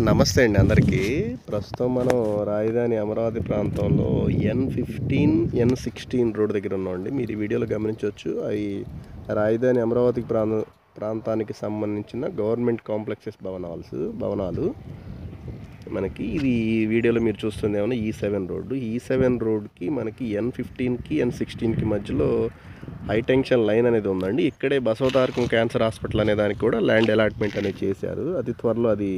నమస్తే అండి అందరికీ. ప్రస్తుతం మనం రాజధాని అమరావతి ప్రాంతంలో N15 N16 రోడ్ దగ్గర ఉన్నామండి. మీరు ఈ వీడియోలో గమనించవచ్చు. అవి రాజధాని అమరావతికి ప్రాంతానికి సంబంధించిన గవర్నమెంట్ కాంప్లెక్సెస్ భవనాలు మనకి ఇది ఈ వీడియోలో మీరు చూస్తుంది ఏమన్నా E7 రోడ్డు. E7 రోడ్కి మనకి N15కి N16కి మధ్యలో హైటెన్షన్ లైన్ అనేది ఉందండి. ఇక్కడే బసవతారకం క్యాన్సర్ హాస్పిటల్ అనే దానికి కూడా ల్యాండ్ అలాట్మెంట్ అనేది చేశారు. అతి త్వరలో అది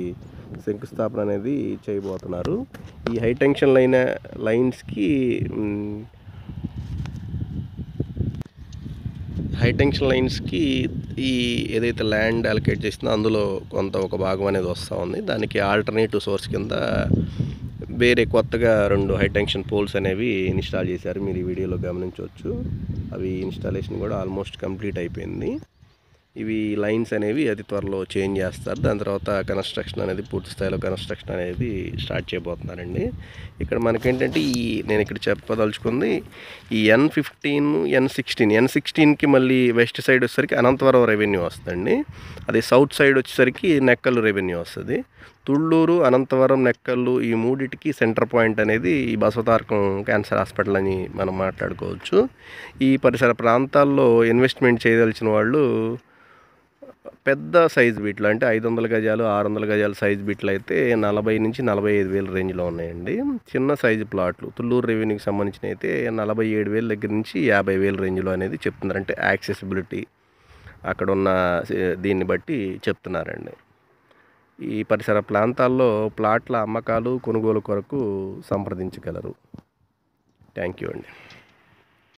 శంకుస్థాపన అనేది చేయబోతున్నారు. ఈ హైటెన్షన్ లైన్స్కి ఈ ఏదైతే ల్యాండ్ అలొకేట్ చేసిందో అందులో ఒక భాగం అనేది వస్తూ ఉంది. దానికి ఆల్టర్నేటివ్ సోర్స్ కింద వేరే కొత్తగా 2 హైటెన్షన్ పోల్స్ అనేవి ఇన్స్టాల్ చేశారు. మీరు ఈ వీడియోలో గమనించవచ్చు. అవి ఇన్స్టాలేషన్ కూడా ఆల్మోస్ట్ కంప్లీట్ అయిపోయింది. ఇవి లైన్స్ అనేవి అతి త్వరలో చేంజ్ చేస్తారు. దాని తర్వాత కన్స్ట్రక్షన్ అనేది పూర్తి స్థాయిలో స్టార్ట్ చేయబోతున్నారండి. ఇక్కడ మనకేంటంటే నేను ఇక్కడ చెప్పదలుచుకుంది ఈ N16కి మళ్ళీ వెస్ట్ సైడ్ వచ్చేసరికి అనంతవరం రెవెన్యూ వస్తుందండి. అది సౌత్ సైడ్ వచ్చేసరికి నెక్కల్లు రెవెన్యూ వస్తుంది. తుళ్ళూరు, అనంతవరం, నెక్కల్లు ఈ మూడిటికి సెంటర్ పాయింట్ అనేది ఈ బసవతారకం క్యాన్సర్ హాస్పిటల్ అని మనం మాట్లాడుకోవచ్చు. ఈ పరిసర ప్రాంతాల్లో ఇన్వెస్ట్మెంట్ చేయదలిచిన వాళ్ళు పెద్ద సైజు బిట్లు అంటే 500 గజాలు 600 గజాల సైజు బిట్లు అయితే 40 నుంచి 45 వేల రేంజ్లో ఉన్నాయండి. చిన్న సైజు ప్లాట్లు తుళ్ళూరు రెవెన్యూకి సంబంధించిన అయితే 47,000 దగ్గర నుంచి 50,000 రేంజ్లో అనేది చెప్తున్నారు. అంటే యాక్సెసిబిలిటీ అక్కడ ఉన్న దీన్ని బట్టి చెప్తున్నారండి. ఈ పరిసర ప్రాంతాల్లో ప్లాట్ల అమ్మకాలు కొనుగోలు కొరకు సంప్రదించగలరు. థ్యాంక్ యూ అండి.